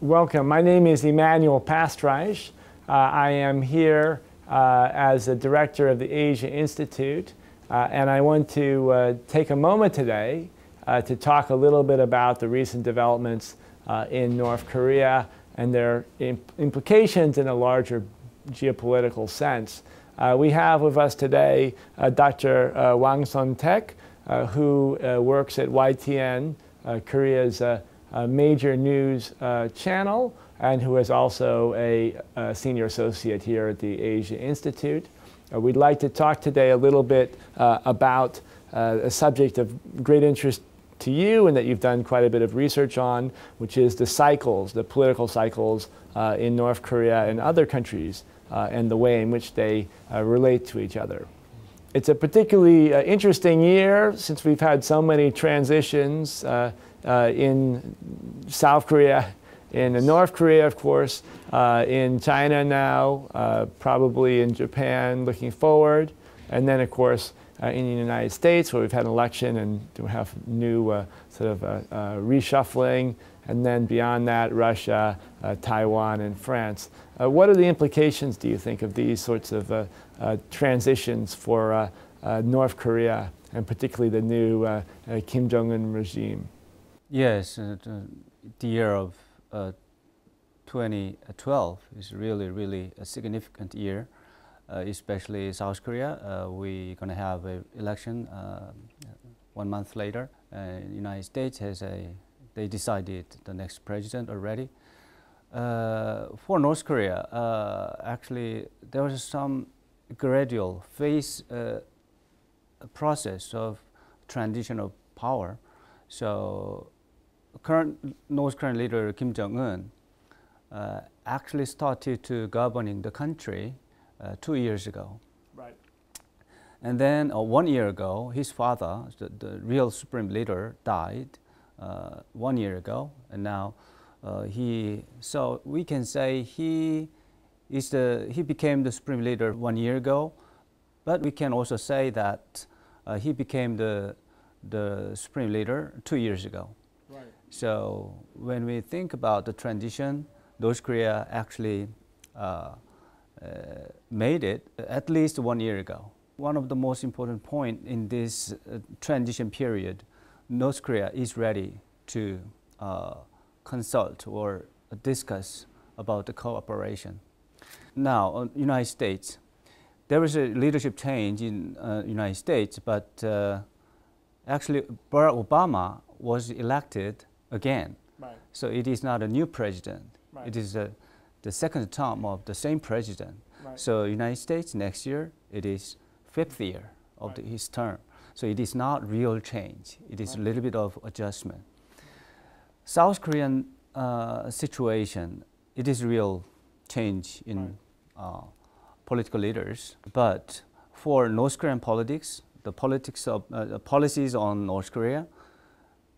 Welcome. My name is Emanuel Pastreich. I am here as the director of the Asia Institute, and I want to take a moment today to talk a little bit about the recent developments in North Korea and their implications in a larger geopolitical sense. We have with us today Dr. Wang Seon-taek, who works at YTN, Korea's major news channel, and who is also a senior associate here at the Asia Institute. We'd like to talk today a little bit about a subject of great interest to you and that you've done quite a bit of research on, which is the cycles, the political cycles in North Korea and other countries, and the way in which they relate to each other. It's a particularly interesting year since we've had so many transitions in South Korea, in North Korea, of course, in China now, probably in Japan looking forward, and then, of course, in the United States, where we've had an election and we have new reshuffling, and then beyond that, Russia, Taiwan, and France. What are the implications, do you think, of these sorts of transitions for North Korea, and particularly the new Kim Jong-un regime? Yes, the year of 2012 is really a significant year, especially South Korea. We're going to have an election 1 month later. The United States they decided the next president already. For North Korea, actually, there was some gradual phase process of transition of power. So, current North Korean leader Kim Jong-un actually started to governing the country 2 years ago. Right. And then 1 year ago, his father, the real supreme leader, died 1 year ago, and now so we can say he became the supreme leader 1 year ago, but we can also say that he became the supreme leader 2 years ago. Right. So when we think about the transition, North Korea actually made it at least 1 year ago. One of the most important points in this transition period, North Korea is ready to consult or discuss about the cooperation. Now, United States, there was a leadership change in United States, but actually Barack Obama was elected again. Right. So it is not a new president. Right. It is the second term of the same president. Right. So United States next year, it is 5th year of his term. So it is not real change. It is a little bit of adjustment. South Korean situation, it is real change in political leaders. But for North Korean politics, the politics of policies on North Korea,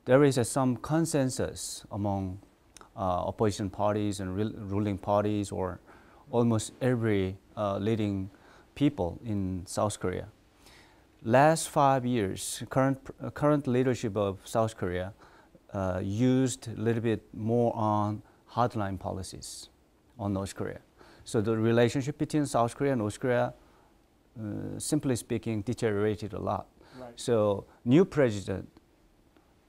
there is some consensus among opposition parties and ruling parties, or almost every leading people in South Korea. Last 5 years, current leadership of South Korea used a little bit more on hardline policies on North Korea. So the relationship between South Korea and North Korea, simply speaking, deteriorated a lot. Right. So new president,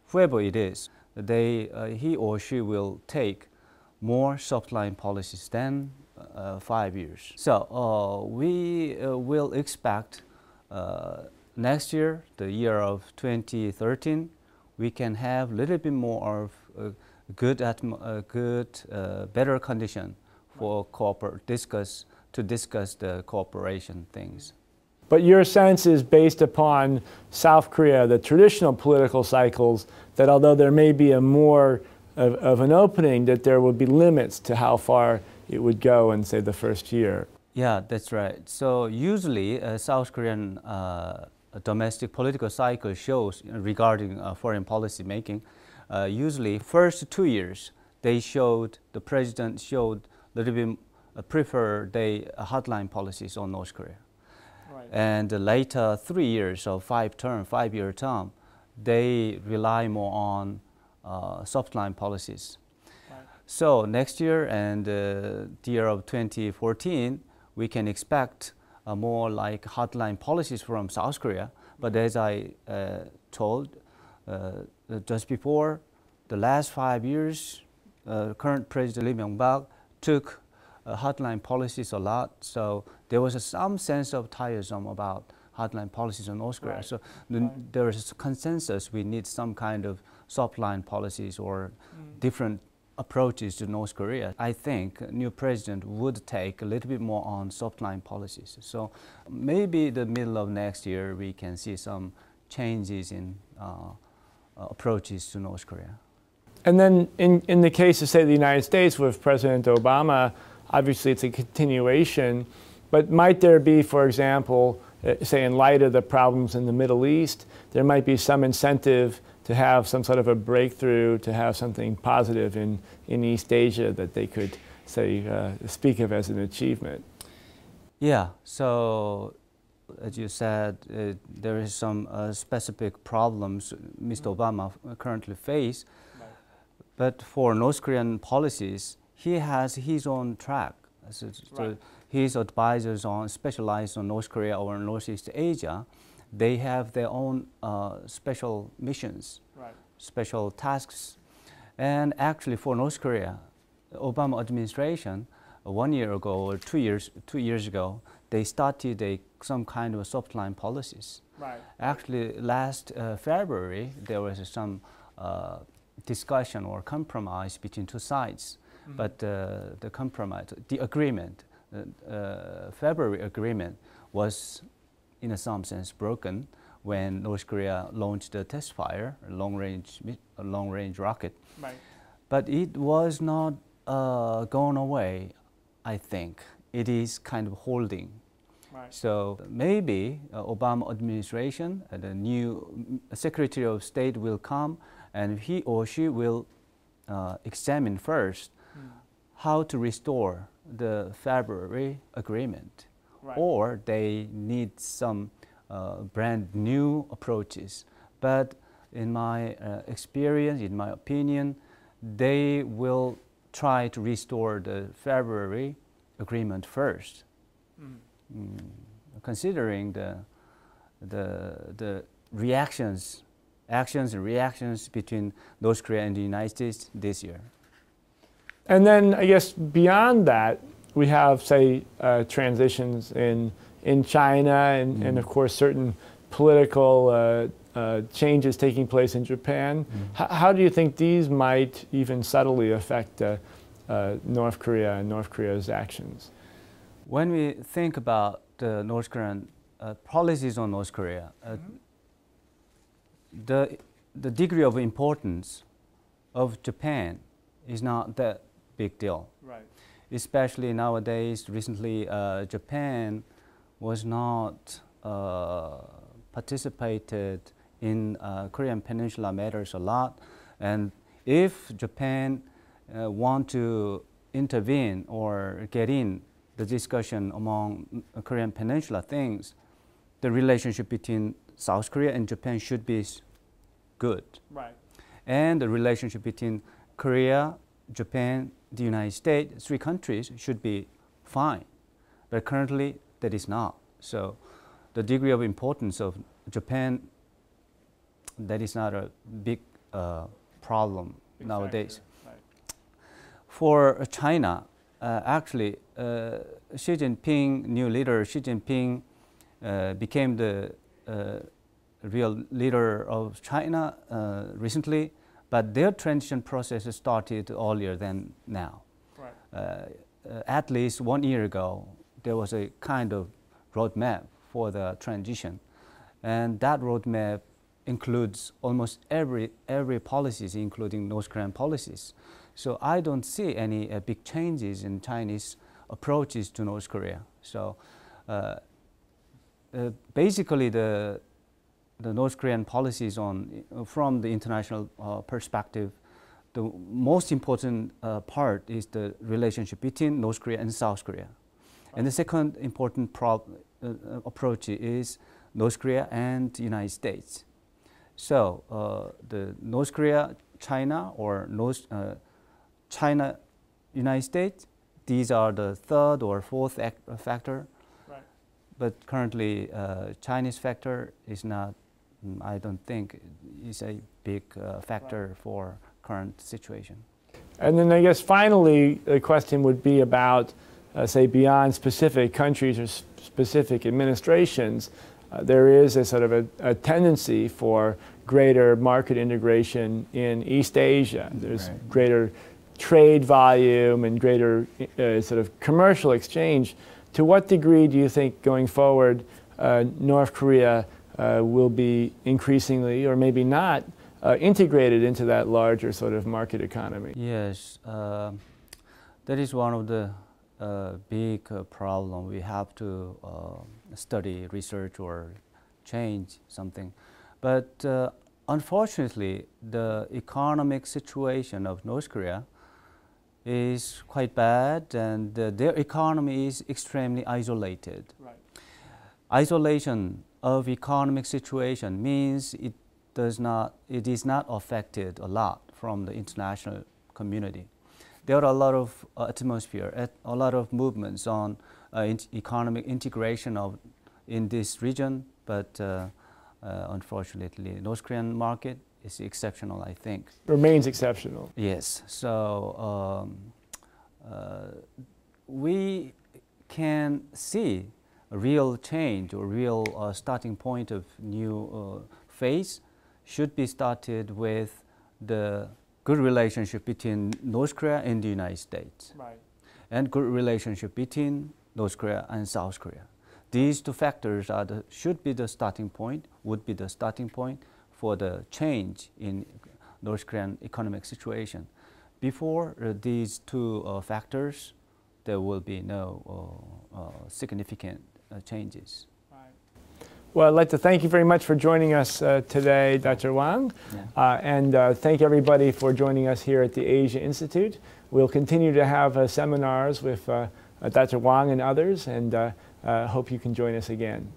whoever it is, he or she will take more soft-line policies than 5 years. So we will expect next year, the year of 2013, we can have a little bit more of better condition for to discuss the cooperation things. But your sense is based upon South Korea, the traditional political cycles, that although there may be a more of an opening, that there would be limits to how far it would go in, say, the first year. Yeah, that's right. So usually South Korean domestic political cycle shows regarding foreign policy making, usually first 2 years, the president showed a little bit prefer hardline policies on North Korea. Right. And the later 3 years of 5-year term, they rely more on soft line policies. Right. So next year and the year of 2014, we can expect more like hardline policies from South Korea. But as I told just before, the last 5 years, current President Lee Myung-bak took hardline policies a lot. So there was some sense of tiresome about hardline policies on North Korea. Right. So there is a consensus we need some kind of softline policies or different approaches to North Korea. I think a new president would take a little bit more on softline policies. So maybe the middle of next year we can see some changes in approaches to North Korea. And then in the case of, say, the United States with President Obama, obviously it's a continuation, but might there be, for example, say in light of the problems in the Middle East, there might be some incentive to have some sort of a breakthrough, to have something positive in East Asia that they could, say, speak of as an achievement? Yeah, so as you said, there is some specific problems Mr. Obama currently face. Right. But for North Korean policies, he has his own track. So right. His advisors specialized on North Korea or Northeast Asia, they have their own special missions, right. Special tasks. And actually for North Korea, the Obama administration, 1 year ago or 2 years ago, they started some kind of softline policies. Right. Actually, last February, there was some discussion or compromise between two sides. Mm-hmm. But the compromise, the agreement, February agreement was in some sense broken when North Korea launched a test fire, a long-range rocket. Right. But it was not gone away, I think. It is kind of holding. Right. So maybe Obama administration, the new Secretary of State will come and he or she will examine first how to restore the February agreement. Right. Or they need some brand new approaches. But in my experience, in my opinion, they will try to restore the February agreement first. Considering the actions and reactions between North Korea and the United States this year. And then I guess beyond that, we have, say, transitions in China and of course certain political changes taking place in Japan. How do you think these might even subtly affect North Korea and North Korea's actions? When we think about the North Korean policies on North Korea, the degree of importance of Japan is not that big deal. Right. Especially nowadays, recently, Japan was not participated in Korean Peninsula matters a lot. And if Japan want to intervene or get in the discussion among Korean Peninsula things, the relationship between South Korea and Japan should be good. Right. And the relationship between Korea, Japan, the United States, three countries should be fine. But currently, that is not. So the degree of importance of Japan, that is not a big problem nowadays. Right. For China, actually, Xi Jinping, new leader Xi Jinping, became the real leader of China recently, but their transition process started earlier than now. Right. At least 1 year ago, there was a kind of roadmap for the transition, and that roadmap includes almost every policies, including North Korean policies. So I don't see any big changes in Chinese approaches to North Korea. So basically, the North Korean policies from the international perspective, the most important part is the relationship between North Korea and South Korea. And the second important approach is North Korea and the United States. So the North Korea, China, or China, United States, these are the third or fourth factor. Right. But currently, Chinese factor is not, I don't think, is a big factor for current situation. And then I guess finally, the question would be about, say, beyond specific countries or specific administrations, there is a sort of a tendency for greater market integration in East Asia. There's greater trade volume and greater sort of commercial exchange. To what degree do you think going forward North Korea will be increasingly, or maybe not, integrated into that larger sort of market economy? Yes, that is one of the big problem. We have to study, research, or change something. But unfortunately, the economic situation of North Korea is quite bad, and their economy is extremely isolated. Right. Isolation of economic situation means it is not affected a lot from the international community. There are a lot of atmosphere, a lot of movements on economic integration in this region, but unfortunately, North Korean market is exceptional, I think. Remains exceptional. Yes. So we can see a real change or real starting point of new phase should be started with the good relationship between North Korea and the United States. Right. And good relationship between North Korea and South Korea. These two factors should be the starting point, would be the starting point for the change in North Korean economic situation. Before these two factors, there will be no significant changes. Well, I'd like to thank you very much for joining us today, Dr. Wang, and thank everybody for joining us here at the Asia Institute. We'll continue to have seminars with Dr. Wang and others, and hope you can join us again.